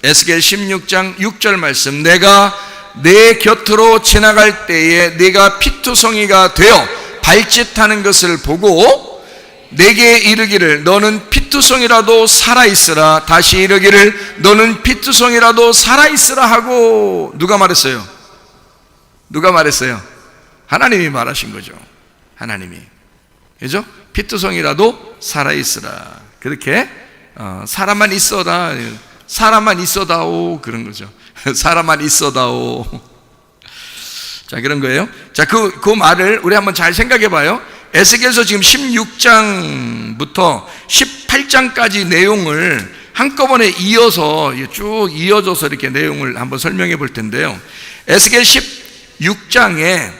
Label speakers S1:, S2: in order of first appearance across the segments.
S1: 에스겔 16장 6절 말씀, 내가 내 곁으로 지나갈 때에 네가 피투성이가 되어 발짓하는 것을 보고 내게 이르기를 너는 피투성이라도 살아있으라, 다시 이르기를 너는 피투성이라도 살아있으라 하고. 누가 말했어요? 누가 말했어요? 하나님이 말하신 거죠. 하나님이. 그죠? 피투성이라도 살아있으라. 그렇게 사람만 있어라, 사람만 있어다오, 그런 거죠. 사람만 있어다오. 자, 그런 거예요. 자, 그 말을 우리 한번 잘 생각해 봐요. 에스겔서 지금 16장부터 18장까지 내용을 한꺼번에 이어서 쭉 이어져서 이렇게 내용을 한번 설명해 볼 텐데요. 에스겔 16장에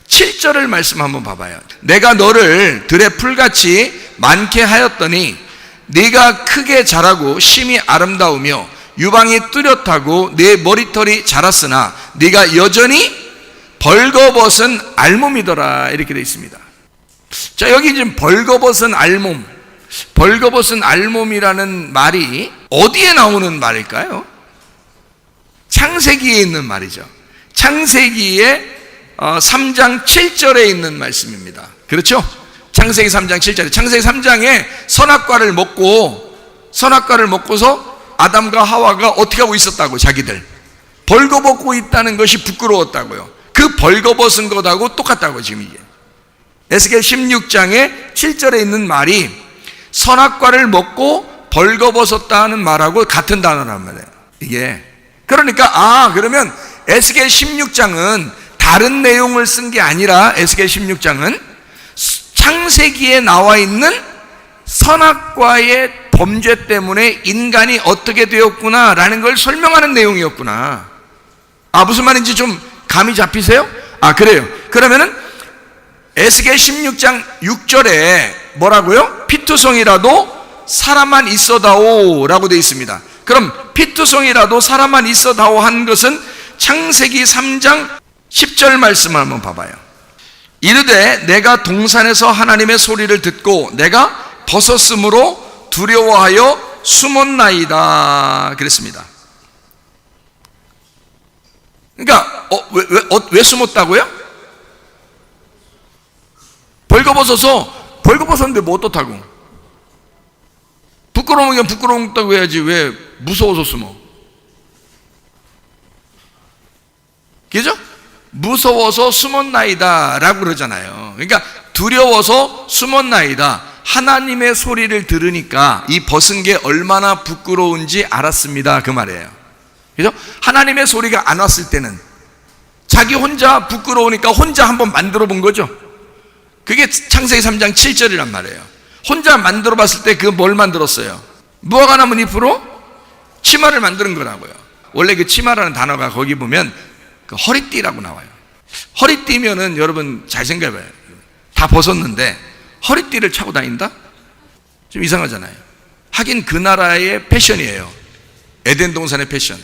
S1: 7절을 말씀 한번 봐봐요. 내가 너를 들의 풀같이 많게 하였더니 네가 크게 자라고 심히 아름다우며 유방이 뚜렷하고 네 머리털이 자랐으나 네가 여전히 벌거벗은 알몸이더라, 이렇게 되어 있습니다. 자, 여기 지금 벌거벗은 알몸, 벌거벗은 알몸이라는 말이 어디에 나오는 말일까요? 창세기에 있는 말이죠. 창세기의 3장 7절에 있는 말씀입니다. 그렇죠? 창세기 3장 7절에, 창세기 3장에 선악과를 먹고서 아담과 하와가 어떻게 하고 있었다고? 자기들 벌거벗고 있다는 것이 부끄러웠다고요. 그 벌거벗은 것하고 똑같다고. 지금 이게 에스겔 16장에 7절에 있는 말이 선악과를 먹고 벌거벗었다는 말하고 같은 단어란 말이에요. 이게 그러니까 그러면 에스겔 16장은 다른 내용을 쓴 게 아니라 에스겔 16장은 창세기에 나와 있는 선악과의 범죄 때문에 인간이 어떻게 되었구나 라는 걸 설명하는 내용이었구나. 무슨 말인지 좀 감이 잡히세요? 그래요. 그러면은 에스겔 16장 6절에 뭐라고요? 피투성이라도 사람만 있어다오 라고 되어 있습니다. 그럼 피투성이라도 사람만 있어다오 한 것은 창세기 3장 10절 말씀을 한번 봐봐요. 이르되 내가 동산에서 하나님의 소리를 듣고 내가 벗었으므로 두려워하여 숨었나이다, 그랬습니다. 그러니까 왜 숨었다고요? 벌거벗었는데 뭐 어떻다고? 부끄러우면 부끄러웠다고 해야지 왜 무서워서 숨어? 그죠? 무서워서 숨었나이다 라고 그러잖아요. 그러니까 두려워서 숨었나이다. 하나님의 소리를 들으니까 이 벗은 게 얼마나 부끄러운지 알았습니다, 그 말이에요. 그죠? 하나님의 소리가 안 왔을 때는 자기 혼자 부끄러우니까 혼자 한번 만들어 본 거죠. 그게 창세기 3장 7절이란 말이에요. 혼자 만들어 봤을 때 그 뭘 만들었어요? 무화과 나무 잎으로 치마를 만드는 거라고요. 원래 그 치마라는 단어가 거기 보면 그 허리띠라고 나와요. 허리띠면은 여러분 잘 생각해봐요. 다 벗었는데 허리띠를 차고 다닌다? 좀 이상하잖아요. 하긴 그 나라의 패션이에요. 에덴 동산의 패션.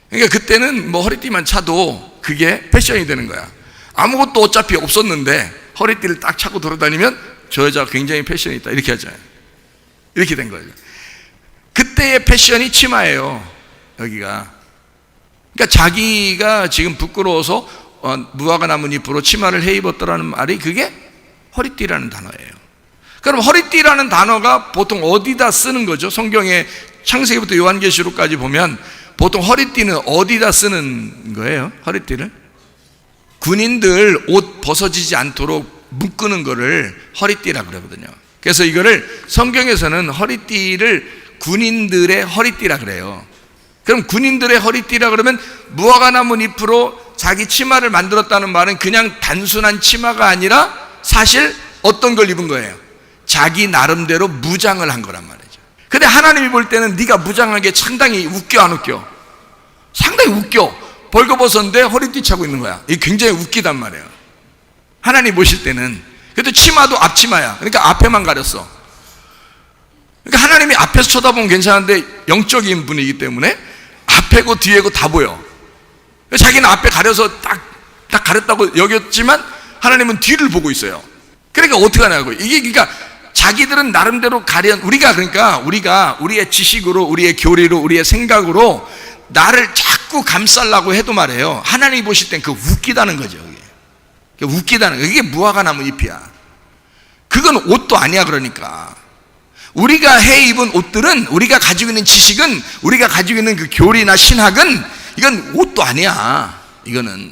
S1: 그러니까 그때는 뭐 허리띠만 차도 그게 패션이 되는 거야. 아무것도 어차피 없었는데 허리띠를 딱 차고 돌아다니면 저 여자 굉장히 패션이 있다, 이렇게 하잖아요. 이렇게 된 거예요. 그때의 패션이 치마예요, 여기가. 그러니까 자기가 지금 부끄러워서 무화과 나뭇잎으로 치마를 해 입었더라는 말이 그게 허리띠라는 단어예요. 그럼 허리띠라는 단어가 보통 어디다 쓰는 거죠? 성경에 창세기부터 요한계시록까지 보면 보통 허리띠는 어디다 쓰는 거예요? 허리띠를? 군인들 옷 벗어지지 않도록 묶는 거를 허리띠라고 그러거든요. 그래서 이거를 성경에서는 허리띠를 군인들의 허리띠라 그래요. 그럼 군인들의 허리띠라 그러면 무화과 나무 잎으로 자기 치마를 만들었다는 말은 그냥 단순한 치마가 아니라 사실 어떤 걸 입은 거예요? 자기 나름대로 무장을 한 거란 말이죠. 근데 하나님이 볼 때는 네가 무장한 게 상당히 웃겨, 안 웃겨? 상당히 웃겨. 벌거벗었는데 허리띠 차고 있는 거야. 이게 굉장히 웃기단 말이에요. 하나님 보실 때는. 그래도 치마도 앞치마야. 그러니까 앞에만 가렸어. 그러니까 하나님이 앞에서 쳐다보면 괜찮은데 영적인 분이기 때문에 앞에고 뒤에고 다 보여. 자기는 앞에 가려서 딱 가렸다고 여겼지만 하나님은 뒤를 보고 있어요. 그러니까 어떻게 하냐고. 이게 그러니까 자기들은 나름대로 그러니까 우리가 우리의 지식으로, 우리의 교리로, 우리의 생각으로 나를 자꾸 감싸려고 해도 말이에요, 하나님이 보실 땐 그 웃기다는 거죠. 그게 웃기다는 거. 이게 무화과 나무 잎이야. 그건 옷도 아니야. 그러니까 우리가 해 입은 옷들은, 우리가 가지고 있는 지식은, 우리가 가지고 있는 그 교리나 신학은, 이건 옷도 아니야. 이거는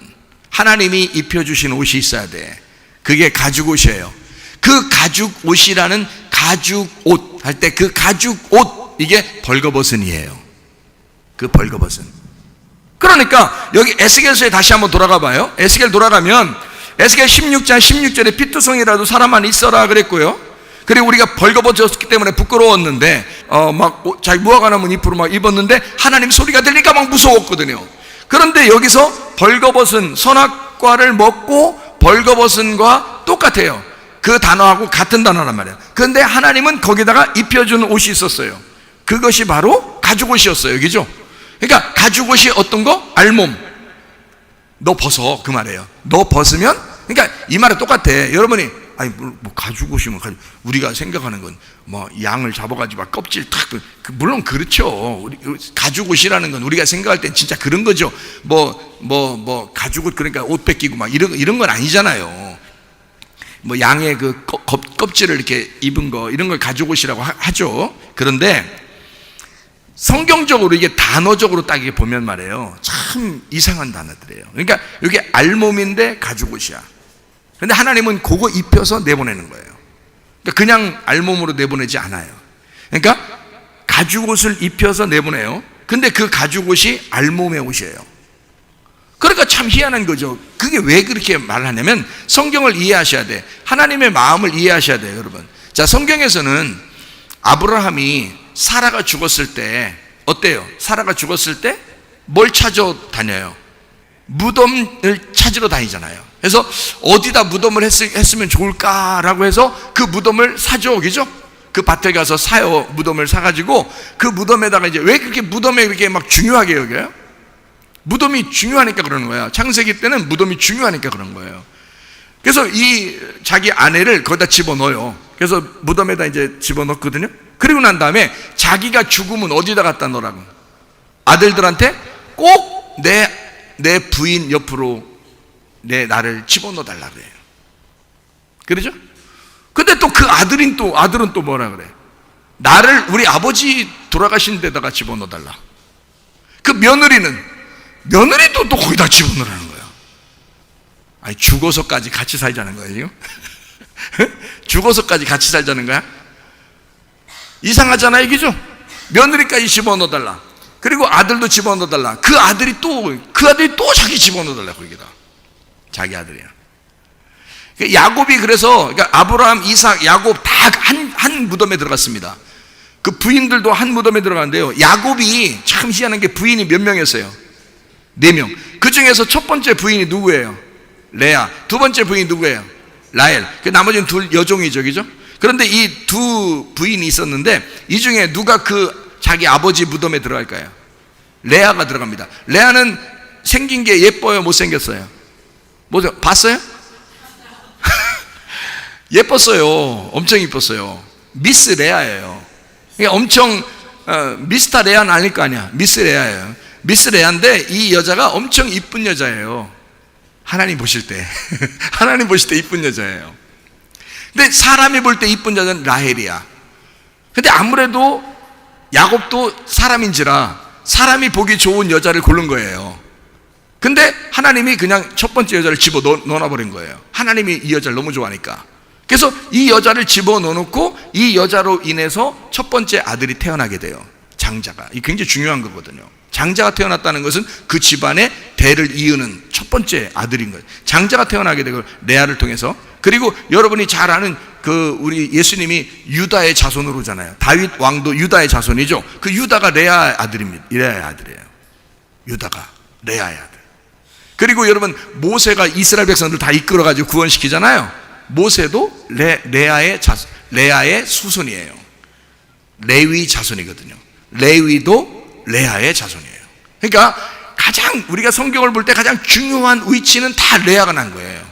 S1: 하나님이 입혀주신 옷이 있어야 돼. 그게 가죽 옷이에요. 그 가죽 옷이라는 가죽 옷 할 때 그 가죽 옷, 이게 벌거벗은이에요. 그 벌거벗은. 그러니까 여기 에스겔서에 다시 한번 돌아가 봐요. 에스겔 돌아가면 에스겔 16장 16절에 피투성이라도 사람 안에 있어라 그랬고요. 그리고 우리가 벌거벗었기 때문에 부끄러웠는데 자기 무화과 나무 잎으로 막 입었는데 하나님 소리가 들리니까 막 무서웠거든요. 그런데 여기서 벌거벗은, 선악과를 먹고 벌거벗은과 똑같아요. 그 단어하고 같은 단어란 말이에요. 그런데 하나님은 거기다가 입혀주는 옷이 있었어요. 그것이 바로 가죽옷이었어요. 그죠? 그러니까 가죽옷이 어떤 거? 알몸. 너 벗어, 그 말이에요. 너 벗으면, 그러니까 이 말은 똑같아. 여러분이 아니 뭐 가죽옷이면 우리가 생각하는 건 뭐 양을 잡아가지고 막 껍질 탁, 물론 그렇죠. 가죽옷이라는 건 우리가 생각할 땐 진짜 그런 거죠. 뭐 가죽옷, 그러니까 옷 벗기고 막 이런 건 아니잖아요. 뭐 양의 그 껍질을 이렇게 입은 거, 이런 걸 가죽옷이라고 하죠. 그런데 성경적으로 이게 단어적으로 딱 이게 보면 말이에요, 참 이상한 단어들이에요. 그러니까 이게 알몸인데 가죽옷이야. 근데 하나님은 그거 입혀서 내보내는 거예요. 그러니까 그냥 알몸으로 내보내지 않아요. 그러니까 가죽옷을 입혀서 내보내요. 근데 그 가죽옷이 알몸의 옷이에요. 그러니까 참 희한한 거죠. 그게 왜 그렇게 말하냐면 성경을 이해하셔야 돼. 하나님의 마음을 이해하셔야 돼요, 여러분. 자, 성경에서는 아브라함이 사라가 죽었을 때 어때요? 사라가 죽었을 때 뭘 찾아 다녀요? 무덤을 찾으러 다니잖아요. 그래서 어디다 무덤을 했으면 좋을까라고 해서 그 무덤을 사죠. 그죠? 그 밭에 가서 사요. 무덤을 사가지고 그 무덤에다가 이제, 왜 그렇게 무덤에 그렇게 막 중요하게 여겨요? 무덤이 중요하니까 그러는 거야. 창세기 때는 무덤이 중요하니까 그런 거예요. 그래서 이 자기 아내를 거기다 집어넣어요. 그래서 무덤에다 이제 집어넣거든요. 그리고 난 다음에 자기가 죽으면 어디다 갖다 놓으라고? 아들들한테 꼭 내 부인 옆으로 나를 집어넣어 달라 그래요. 그러죠? 근데 또 그 아들은 또 뭐라 그래? 나를 우리 아버지 돌아가신 데다가 집어넣어 달라. 그 며느리도 또 거기다 집어넣으라는 거야. 아니, 죽어서까지 같이 살자는 거예요. 죽어서까지 같이 살자는 거야? 이상하잖아요, 그죠? 며느리까지 집어넣어 달라. 그리고 아들도 집어넣어 달라. 그 아들이 또 자기 집어넣어 달라. 거기다. 자기 아들이야. 야곱이 그래서, 그러니까 아브라함, 이삭, 야곱 다 한 무덤에 들어갔습니다. 그 부인들도 한 무덤에 들어갔는데요, 야곱이 참 희한한 게 부인이 몇 명이었어요? 4명. 그 중에서 첫 번째 부인이 누구예요? 레아. 두 번째 부인이 누구예요? 라헬. 나머지는 둘 여종이죠, 그죠? 그런데 이 두 부인이 있었는데 이 중에 누가 그 자기 아버지 무덤에 들어갈까요? 레아가 들어갑니다. 레아는 생긴 게 예뻐요, 못생겼어요? 뭐죠? 봤어요? 예뻤어요. 엄청 예뻤어요. 미스 레아예요. 그러니까 엄청 미스터 레아는 아닐 거 아니야. 미스 레아예요. 미스 레아인데 이 여자가 엄청 이쁜 여자예요. 하나님 보실 때 하나님 보실 때 이쁜 여자예요. 근데 사람이 볼 때 이쁜 여자는 라헬이야. 근데 아무래도 야곱도 사람인지라 사람이 보기 좋은 여자를 고른 거예요. 근데 하나님이 그냥 첫 번째 여자를 집어넣어버린 거예요. 하나님이 이 여자를 너무 좋아하니까. 그래서 이 여자를 집어넣어놓고 이 여자로 인해서 첫 번째 아들이 태어나게 돼요. 장자가. 이게 굉장히 중요한 거거든요. 장자가 태어났다는 것은 그 집안의 대를 이으는 첫 번째 아들인 거예요. 장자가 태어나게 되고 레아를 통해서. 그리고 여러분이 잘 아는 그 우리 예수님이 유다의 자손으로잖아요. 다윗 왕도 유다의 자손이죠. 그 유다가 레아의 아들입니다. 레아의 아들이에요. 유다가 레아의 아들. 그리고 여러분 모세가 이스라엘 백성들 다 이끌어가지고 구원시키잖아요. 모세도 레아의 수손이에요. 레위 자손이거든요. 레위도 레아의 자손이에요. 그러니까 가장 우리가 성경을 볼 때 가장 중요한 위치는 다 레아가 난 거예요.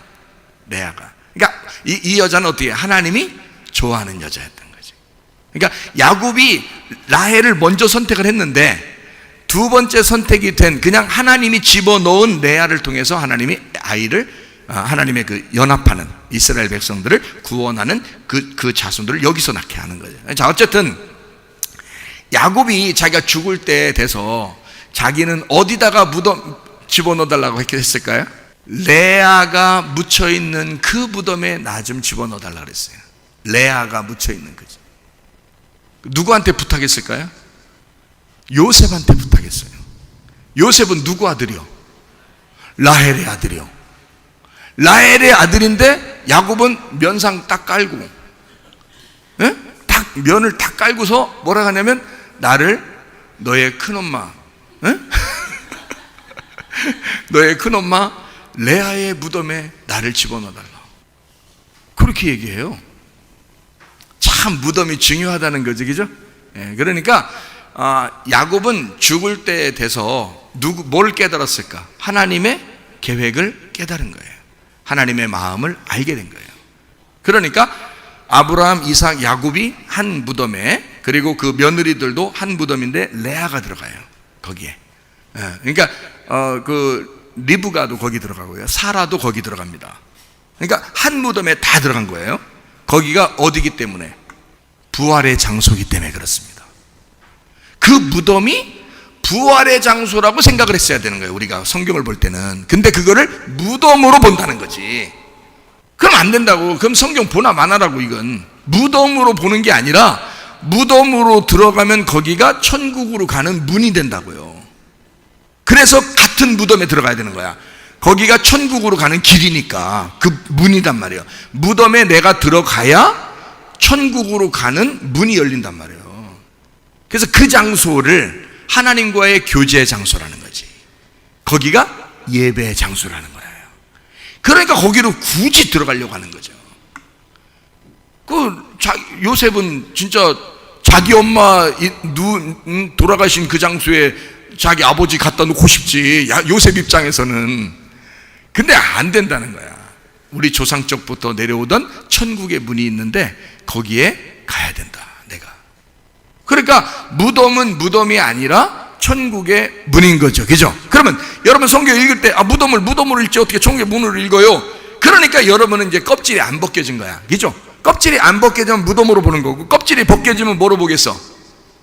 S1: 레아가. 그러니까 이 여자는 어떻게 해요? 하나님이 좋아하는 여자였던 거지. 그러니까 야곱이 라헬을 먼저 선택을 했는데 두 번째 선택이 된 그냥 하나님이 집어넣은 레아를 통해서 하나님이 아이를 하나님의 그 연합하는 이스라엘 백성들을 구원하는 그 자손들을 여기서 낳게 하는 거죠. 자, 어쨌든 야곱이 자기가 죽을 때 돼서 자기는 어디다가 집어넣어달라고 했을까요? 레아가 묻혀있는 그 무덤에 나 좀 집어넣어달라고 그랬어요. 레아가 묻혀있는 거죠. 누구한테 부탁했을까요? 요셉한테 부탁했어요. 요셉은 누구 아들이요? 라헬의 아들이요. 라헬의 아들인데 야곱은 면상 딱 깔고, 예? 딱 면을 딱 깔고서 뭐라 하냐면 나를 너의 큰엄마, 예? 너의 큰엄마 레아의 무덤에 나를 집어넣어달라. 그렇게 얘기해요. 참 무덤이 중요하다는 거죠, 그죠? 예, 그러니까 야곱은 죽을 때 돼서 뭘 깨달았을까? 하나님의 계획을 깨달은 거예요. 하나님의 마음을 알게 된 거예요. 그러니까 아브라함, 이삭, 야곱이 한 무덤에, 그리고 그 며느리들도 한 무덤인데 레아가 들어가요, 거기에. 예, 그러니까 그 리브가도 거기 들어가고요, 사라도 거기 들어갑니다. 그러니까 한 무덤에 다 들어간 거예요. 거기가 어디기 때문에? 부활의 장소이기 때문에 그렇습니다. 그 무덤이 부활의 장소라고 생각을 했어야 되는 거예요, 우리가 성경을 볼 때는. 근데 그거를 무덤으로 본다는 거지. 그럼 안 된다고. 그럼 성경 보나 마나라고. 이건 무덤으로 보는 게 아니라 무덤으로 들어가면 거기가 천국으로 가는 문이 된다고요. 그래서 같은 무덤에 들어가야 되는 거야. 거기가 천국으로 가는 길이니까 그 문이단 말이에요. 무덤에 내가 들어가야 천국으로 가는 문이 열린단 말이에요. 그래서 그 장소를 하나님과의 교제 장소라는 거지. 거기가 예배 장소라는 거예요. 그러니까 거기로 굳이 들어가려고 하는 거죠. 요셉은 진짜 자기 엄마 돌아가신 그 장소에 자기 아버지 갖다 놓고 싶지, 요셉 입장에서는. 근데 안 된다는 거야. 우리 조상 쪽부터 내려오던 천국의 문이 있는데 거기에 가야 된다, 내가. 그러니까 무덤은 무덤이 아니라 천국의 문인 거죠, 그죠? 그러면 여러분 성경 읽을 때 무덤으로 읽지 어떻게 천국의 문으로 읽어요? 그러니까 여러분은 이제 껍질이 안 벗겨진 거야, 그죠? 껍질이 안 벗겨지면 무덤으로 보는 거고, 껍질이 벗겨지면 뭐로 보겠어?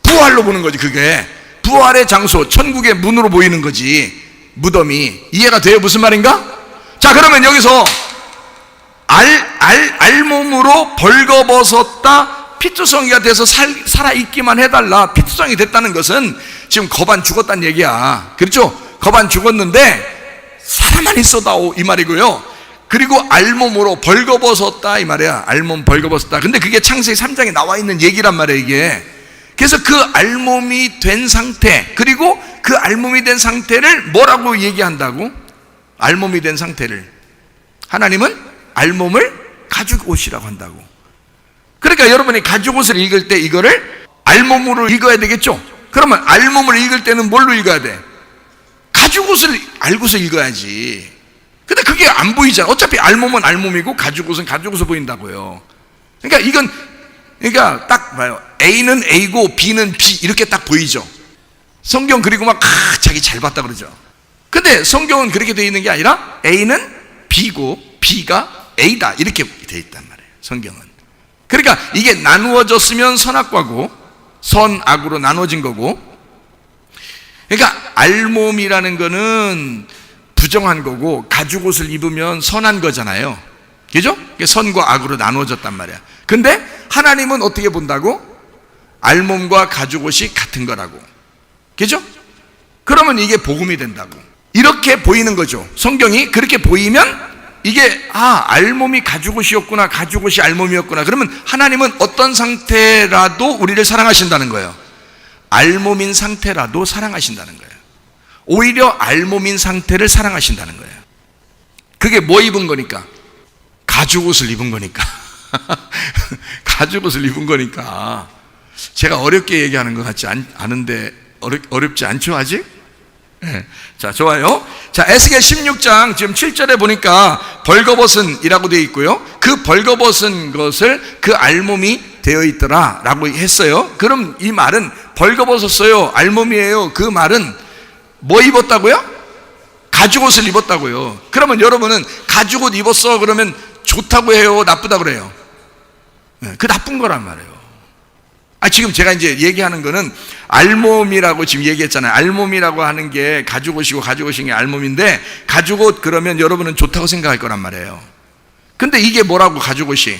S1: 부활로 보는 거지. 그게 부활의 장소, 천국의 문으로 보이는 거지, 무덤이. 이해가 돼요? 무슨 말인가? 자, 그러면 여기서 알몸으로 벌거벗었다, 피투성이가 돼서 살아있기만 해달라, 피투성이 됐다는 것은 지금 거반 죽었다는 얘기야. 그렇죠? 거반 죽었는데 살아만 있어다오, 이 말이고요. 그리고 알몸으로 벌거벗었다, 이 말이야. 알몸 벌거벗었다. 근데 그게 창세기 3장에 나와 있는 얘기란 말이야, 이게. 그래서 그 알몸이 된 상태, 그리고 그 알몸이 된 상태를 뭐라고 얘기한다고? 알몸이 된 상태를 하나님은 알몸을 가죽옷이라고 한다고. 그러니까 여러분이 가죽옷을 읽을 때 이거를 알몸으로 읽어야 되겠죠? 그러면 알몸을 읽을 때는 뭘로 읽어야 돼? 가죽옷을 알고서 읽어야지. 근데 그게 안 보이잖아. 어차피 알몸은 알몸이고 가죽옷은 가죽옷으로 보인다고요. 그러니까 딱 봐요. A는 A고 B는 B, 이렇게 딱 보이죠. 성경 그리고 막 자기 잘 봤다 그러죠. 근데 성경은 그렇게 되어 있는 게 아니라 A는 B고 B가 A다, 이렇게 되어 있단 말이에요, 성경은. 그러니까 이게 나누어졌으면 선악과고 선악으로 나눠진 거고. 그러니까 알몸이라는 거는 부정한 거고 가죽옷을 입으면 선한 거잖아요, 그죠? 선과 악으로 나눠졌단 말이야. 근데 하나님은 어떻게 본다고? 알몸과 가죽옷이 같은 거라고, 그죠? 그러면 이게 복음이 된다고. 이렇게 보이는 거죠. 성경이 그렇게 보이면 이게 알몸이 가죽옷이었구나, 가죽옷이 알몸이었구나. 그러면 하나님은 어떤 상태라도 우리를 사랑하신다는 거예요. 알몸인 상태라도 사랑하신다는 거예요. 오히려 알몸인 상태를 사랑하신다는 거예요. 그게 뭐 입은 거니까? 가죽옷을 입은 거니까. 가죽옷을 입은 거니까. 제가 어렵게 얘기하는 것 같지 않은데 어렵지 않죠, 아직? 자, 좋아요. 자, 에스겔 16장 지금 7절에 보니까 벌거벗은이라고 되어 있고요. 그 벌거벗은 것을 그 알몸이 되어 있더라 라고 했어요. 그럼 이 말은 벌거벗었어요, 알몸이에요, 그 말은 뭐 입었다고요? 가죽옷을 입었다고요. 그러면 여러분은 가죽옷 입었어 그러면 좋다고 해요, 나쁘다고 그래요? 그 나쁜 거란 말이에요. 지금 제가 이제 얘기하는 거는 알몸이라고 지금 얘기했잖아요. 알몸이라고 하는 게 가죽옷이고 가죽옷인 게 알몸인데, 가죽옷 그러면 여러분은 좋다고 생각할 거란 말이에요. 근데 이게 뭐라고? 가죽옷이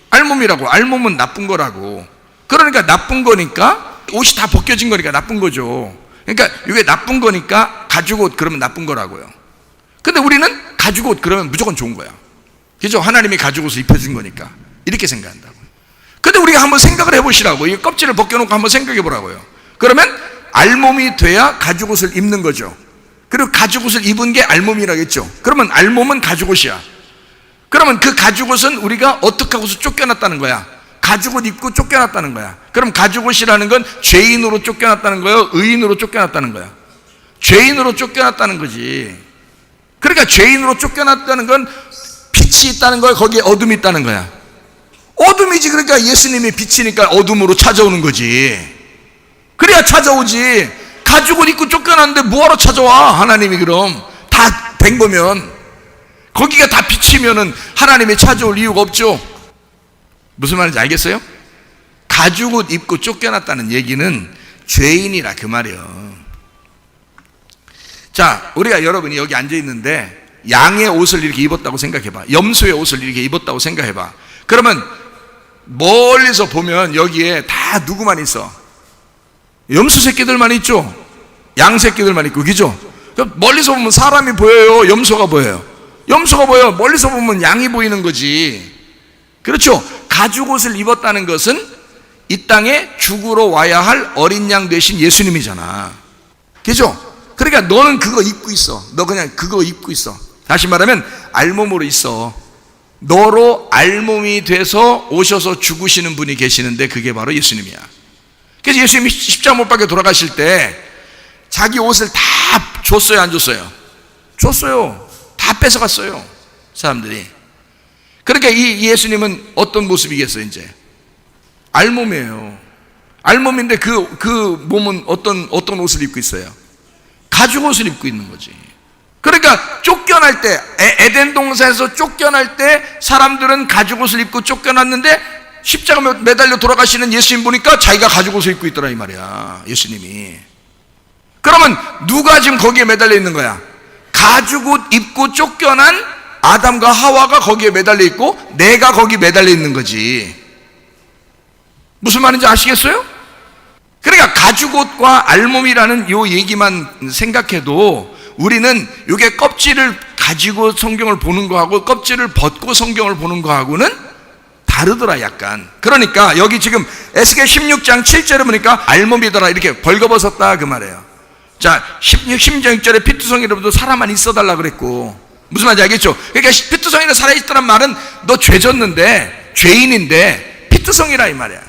S1: 알몸이라고. 알몸은 나쁜 거라고. 그러니까 나쁜 거니까 옷이 다 벗겨진 거니까 나쁜 거죠. 그러니까 이게 나쁜 거니까 가죽옷 그러면 나쁜 거라고요. 근데 우리는 가죽옷 그러면 무조건 좋은 거야. 그죠? 하나님이 가죽옷을 입혀준 거니까 이렇게 생각한다고. 근데 우리가 한번 생각을 해보시라고. 이 껍질을 벗겨놓고 한번 생각해 보라고요. 그러면 알몸이 돼야 가죽옷을 입는 거죠. 그리고 가죽옷을 입은 게 알몸이라겠죠. 그러면 알몸은 가죽옷이야. 그러면 그 가죽옷은 우리가 어떻게 하고서 쫓겨났다는 거야? 가죽옷 입고 쫓겨났다는 거야. 그럼 가죽옷이라는 건 죄인으로 쫓겨났다는 거예요, 의인으로 쫓겨났다는 거야? 죄인으로 쫓겨났다는 거지. 그러니까 죄인으로 쫓겨났다는 건 빛이 있다는 거야, 거기에 어둠이 있다는 거야? 어둠이지. 그러니까 예수님이 빛이니까 어둠으로 찾아오는 거지. 그래야 찾아오지. 가죽을 입고 쫓겨났는데 뭐하러 찾아와 하나님이? 그럼 다 된 거면, 거기가 다 빛이면은 하나님이 찾아올 이유가 없죠. 무슨 말인지 알겠어요? 가죽옷 입고 쫓겨났다는 얘기는 죄인이라 그 말이에요. 자, 우리가 여러분이 여기 앉아 있는데 양의 옷을 이렇게 입었다고 생각해봐. 염소의 옷을 이렇게 입었다고 생각해봐. 그러면 멀리서 보면 여기에 다 누구만 있어? 염소 새끼들만 있죠? 양 새끼들만 있고, 그죠? 멀리서 보면 사람이 보여요, 염소가 보여요? 염소가 보여. 멀리서 보면 양이 보이는 거지. 그렇죠? 가죽옷을 입었다는 것은 이 땅에 죽으러 와야 할 어린 양 되신 예수님이잖아. 그죠? 그러니까 너는 그거 입고 있어. 너 그냥 그거 입고 있어. 다시 말하면 알몸으로 있어. 너로 알몸이 돼서 오셔서 죽으시는 분이 계시는데 그게 바로 예수님이야. 그래서 예수님이 십자가 못 박혀 돌아가실 때 자기 옷을 다 줬어요, 안 줬어요? 줬어요. 다 뺏어갔어요, 사람들이. 그러니까 이 예수님은 어떤 모습이겠어요? 이제 알몸이에요. 알몸인데 그 몸은 어떤 옷을 입고 있어요? 가죽옷을 입고 있는 거지. 그러니까 쫓겨날 때, 에덴 동산에서 쫓겨날 때 사람들은 가죽옷을 입고 쫓겨났는데 십자가 매달려 돌아가시는 예수님 보니까 자기가 가죽옷을 입고 있더라 이 말이야, 예수님이. 그러면 누가 지금 거기에 매달려 있는 거야? 가죽옷 입고 쫓겨난 아담과 하와가 거기에 매달려 있고 내가 거기 매달려 있는 거지. 무슨 말인지 아시겠어요? 그러니까 가죽옷과 알몸이라는 요 얘기만 생각해도 우리는 이게 껍질을 가지고 성경을 보는 거하고 껍질을 벗고 성경을 보는 거하고는 다르더라 약간. 그러니까 여기 지금 에스겔 16장 7절에 보니까 알몸이더라 이렇게 벌거벗었다 그 말이에요. 자, 16장 6절에 피투성이로부터 사람만 있어달라 그랬고, 무슨 말인지 알겠죠? 그러니까 피투성이는 살아있다는 말은 너 죄졌는데, 죄인인데 피투성이라 이 말이야.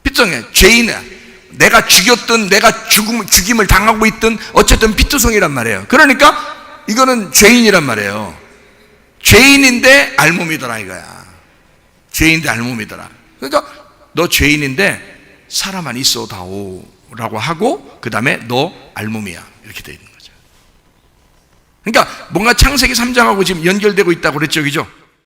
S1: 피투성이야, 죄인이야. 내가 죽였든 내가 죽임을 당하고 있든 어쨌든 피투성이란 말이에요. 그러니까 이거는 죄인이란 말이에요. 죄인인데 알몸이더라 이거야. 죄인인데 알몸이더라. 그러니까 너 죄인인데 살아만 있어다오 라고 하고 그 다음에 너 알몸이야 이렇게 되어 있는 거죠. 그러니까 뭔가 창세기 3장하고 지금 연결되고 있다고 그랬죠, 그죠?